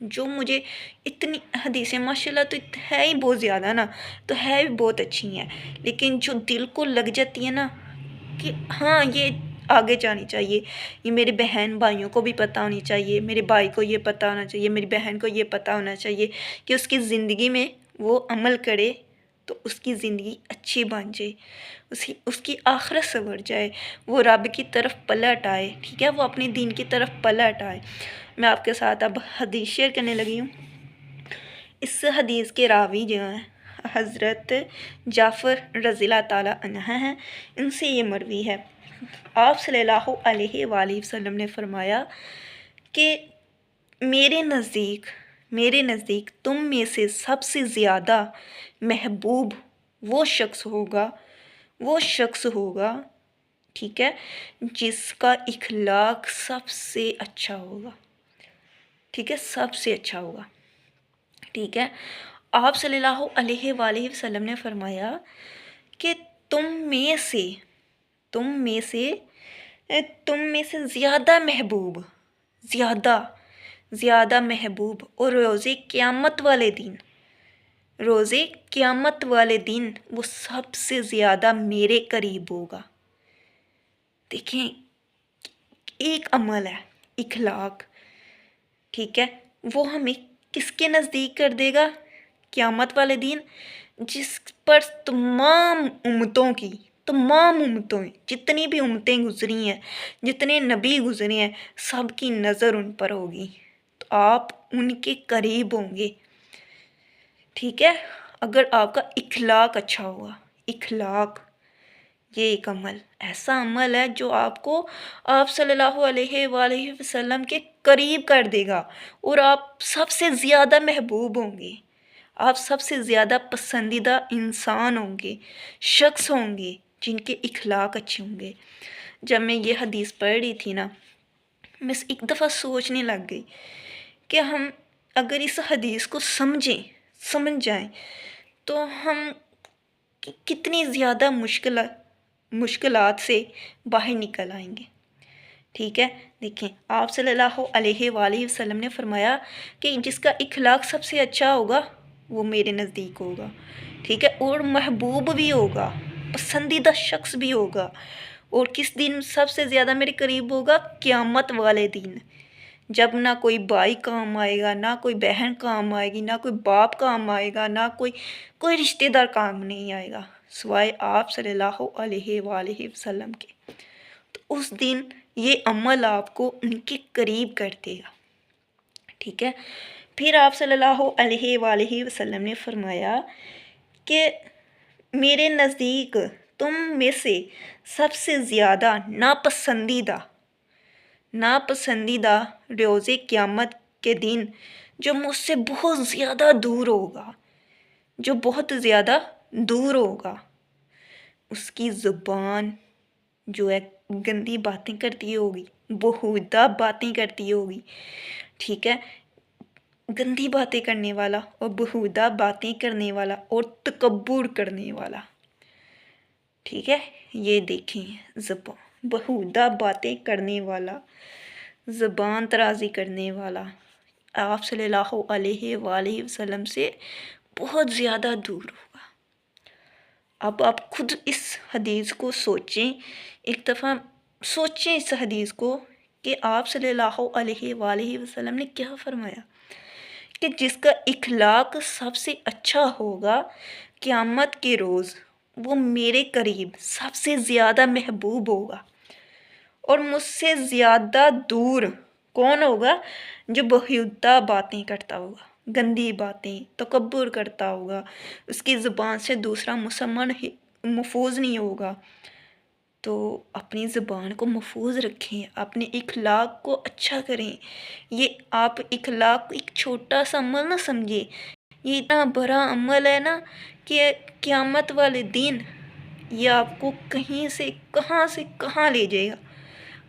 جو مجھے اتنی حدیثیں ماشاءاللہ تو ہے ہی بہت زیادہ نا، تو ہے بھی بہت اچھی ہیں، لیکن جو دل کو لگ جاتی ہے نا کہ ہاں یہ آگے جانی چاہیے، یہ میرے بہن بھائیوں کو بھی پتہ ہونی چاہیے، میرے بھائی کو یہ پتہ ہونا چاہیے، میری بہن کو یہ پتہ ہونا چاہیے کہ اس کی زندگی میں وہ عمل کرے تو اس کی زندگی اچھی بن جائے، اس کی آخرت سنور جائے، وہ رب کی طرف پلٹ آئے، ٹھیک ہے، وہ اپنے دین کی طرف پلٹ آئے۔ میں آپ کے ساتھ اب حدیث شیئر کرنے لگی ہوں۔ اس حدیث کے راوی جو ہیں حضرت جعفر رضی اللہ تعالیٰ عنہ ہیں، ان سے یہ مروی ہے، آپ صلی اللہ علیہ وآلہ وسلم نے فرمایا کہ میرے نزدیک تم میں سے سب سے زیادہ محبوب وہ شخص ہوگا، ٹھیک ہے، جس کا اخلاق سب سے اچھا ہوگا، ٹھیک ہے، سب سے اچھا ہوگا، ٹھیک ہے۔ آپ صلی اللہ علیہ وآلہ وسلم نے فرمایا کہ تم میں سے زیادہ محبوب اور روز قیامت والے دن وہ سب سے زیادہ میرے قریب ہوگا۔ دیکھیں، ایک عمل ہے اخلاق، ٹھیک ہے، وہ ہمیں کس کے نزدیک کر دے گا قیامت والے دن، جس پر تمام امتوں جتنی بھی امتیں گزری ہیں، جتنے نبی گزرے ہیں، سب کی نظر ان پر ہوگی، تو آپ ان کے قریب ہوں گے، ٹھیک ہے، اگر آپ کا اخلاق اچھا ہوگا۔ اخلاق یہ ایک ایسا عمل ہے جو آپ کو آپ صلی اللہ علیہ وآلہ وسلم کے قریب کر دے گا، اور آپ سب سے زیادہ محبوب ہوں گے، آپ سب سے زیادہ پسندیدہ انسان ہوں گے، شخص ہوں گے جن کے اخلاق اچھے ہوں گے۔ جب میں یہ حدیث پڑھ رہی تھی نا، میں ایک دفعہ سوچنے لگ گئی کہ ہم اگر اس حدیث کو سمجھ جائیں تو ہم کتنی زیادہ مشکلات سے باہر نکل آئیں گے، ٹھیک ہے۔ دیکھیں، آپ صلی اللہ علیہ وآلہ وسلم نے فرمایا کہ جس کا اخلاق سب سے اچھا ہوگا وہ میرے نزدیک ہوگا، ٹھیک ہے، اور محبوب بھی ہوگا، پسندیدہ شخص بھی ہوگا، اور کس دن سب سے زیادہ میرے قریب ہوگا؟ قیامت والے دن، جب نہ کوئی بھائی کام آئے گا، نہ کوئی بہن کام آئے گی، نہ کوئی باپ کام آئے گا، نہ کوئی رشتہ دار کام نہیں آئے گا سوائے آپ صلی اللہ علیہ وآلہ وسلم کے۔ تو اس دن یہ عمل آپ کو ان کے قریب کر دے گا، ٹھیک ہے۔ پھر آپ صلی اللہ علیہ وآلہ وسلم نے فرمایا کہ میرے نزدیک تم میں سے سب سے زیادہ ناپسندیدہ روز قیامت کے دن جو مجھ سے بہت زیادہ دور ہوگا، اس کی زبان جو ہے گندی باتیں کرتی ہوگی، بہودہ باتیں کرتی ہوگی، ٹھیک ہے، گندی باتیں کرنے والا اور بہودہ باتیں کرنے والا اور تکبر کرنے والا، ٹھیک ہے، یہ دیکھیں، زبان بہودہ باتیں کرنے والا، زبان درازی کرنے والا آپ صلی اللہ علیہ وآلہ وسلم سے بہت زیادہ دور ہوگا۔ اب آپ خود اس حدیث کو سوچیں، ایک دفعہ سوچیں اس حدیث کو کہ آپ صلی اللہ علیہ وآلہ وسلم نے کیا فرمایا کہ جس کا اخلاق سب سے اچھا ہوگا قیامت کے روز وہ میرے قریب سب سے زیادہ محبوب ہوگا، اور مجھ سے زیادہ دور کون ہوگا؟ جو بہودہ باتیں کرتا ہوگا، گندی باتیں، تکبر کرتا ہوگا، اس کی زبان سے دوسرا مسلمان محفوظ نہیں ہوگا۔ تو اپنی زبان کو محفوظ رکھیں، اپنے اخلاق کو اچھا کریں۔ یہ آپ اخلاق کو ایک چھوٹا سا عمل نہ سمجھیں، یہ اتنا بڑا عمل ہے نا کہ قیامت والے دن یہ آپ کو کہیں سے کہاں لے جائے گا،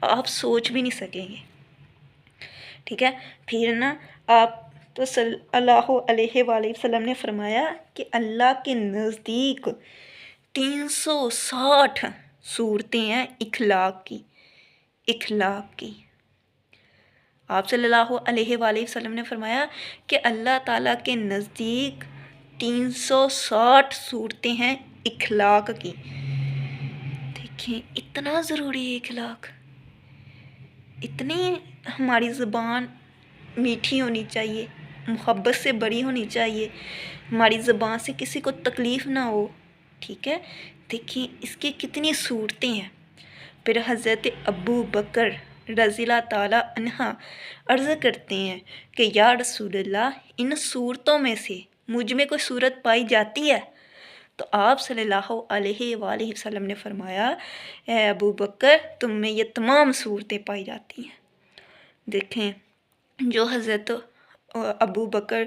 آپ سوچ بھی نہیں سکیں گے، ٹھیک ہے۔ پھر نا آپ تو صلی اللہ علیہ وآلہ وسلم نے فرمایا کہ اللہ کے نزدیک 360 صورتیں ہیں اخلاق کی۔ آپ صلی اللہ علیہ وآلہ وسلم نے فرمایا کہ اللہ تعالیٰ کے نزدیک 360 صورتیں ہیں اخلاق کی۔ دیکھیں اتنا ضروری ہے اخلاق، اتنی ہماری زبان میٹھی ہونی چاہیے، محبت سے بری ہونی چاہیے، ہماری زبان سے کسی کو تکلیف نہ ہو، ٹھیک ہے۔ دیکھیں اس کی کتنی صورتیں ہیں۔ پھر حضرت ابو بکر رضی اللہ تعالیٰ عنہ عرض کرتے ہیں کہ یا رسول اللہ، ان صورتوں میں سے مجھ میں کوئی صورت پائی جاتی ہے؟ تو آپ صلی اللہ علیہ وآلہ وسلم نے فرمایا، اے ابو بکر تم میں یہ تمام صورتیں پائی جاتی ہیں۔ دیکھیں جو حضرت ابو بکر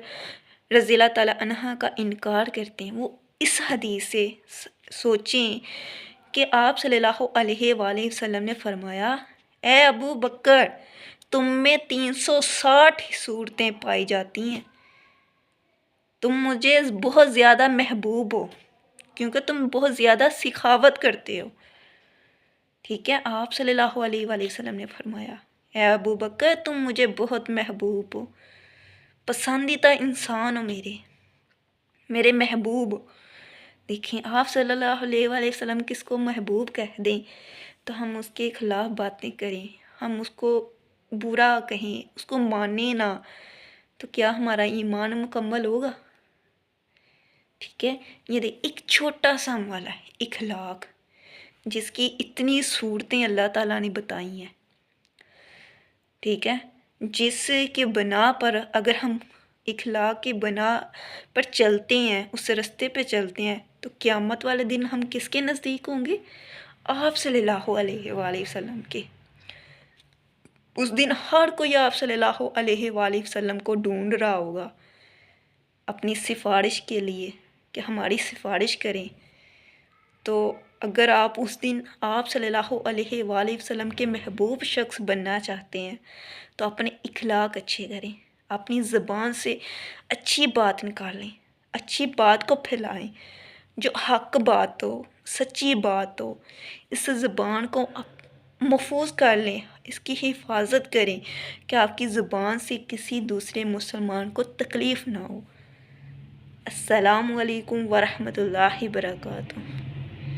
رضی اللہ تعالیٰ عنہ کا انکار کرتے ہیں، وہ اس حدیث سے سوچیں کہ آپ صلی اللہ علیہ وآلہ وسلم نے فرمایا، اے ابو بکر تم میں 360 صورتیں پائی جاتی ہیں، تم مجھے بہت زیادہ محبوب ہو کیونکہ تم بہت زیادہ سخاوت کرتے ہو، ٹھیک ہے۔ آپ صلی اللہ علیہ وآلہ وسلم نے فرمایا، اے ابو بکر تم مجھے بہت محبوب ہو، پسندیدہ انسان ہو، میرے محبوب۔ دیکھیں آپ صلی اللہ علیہ وآلہ وسلم کس کو محبوب کہہ دیں تو ہم اس کے خلاف باتیں کریں، ہم اس کو برا کہیں، اس کو مانیں نہ، تو کیا ہمارا ایمان مکمل ہوگا؟ ٹھیک ہے، یہ ایک چھوٹا سا عمل ہے اخلاق، جس کی اتنی صورتیں اللہ تعالیٰ نے بتائی ہیں، ٹھیک ہے، جس کے بنا پر اگر ہم اخلاق کی بنا پر چلتے ہیں، اس رستے پہ چلتے ہیں، تو قیامت والے دن ہم کس کے نزدیک ہوں گے؟ آپ صلی اللہ علیہ وآلہ وسلم کے۔ اس دن ہر کوئی آپ صلی اللہ علیہ وآلہ وسلم کو ڈھونڈ رہا ہوگا اپنی سفارش کے لیے کہ ہماری سفارش کریں۔ تو اگر آپ اس دن آپ صلی اللہ علیہ وآلہ وسلم کے محبوب شخص بننا چاہتے ہیں تو اپنے اخلاق اچھے کریں، اپنی زبان سے اچھی بات نکالیں، اچھی بات کو پھیلائیں، جو حق بات ہو، سچی بات ہو، اس زبان کو محفوظ کر لیں، اس کی حفاظت کریں کہ آپ کی زبان سے کسی دوسرے مسلمان کو تکلیف نہ ہو۔ السلام علیکم ورحمۃ اللہ وبرکاتہ۔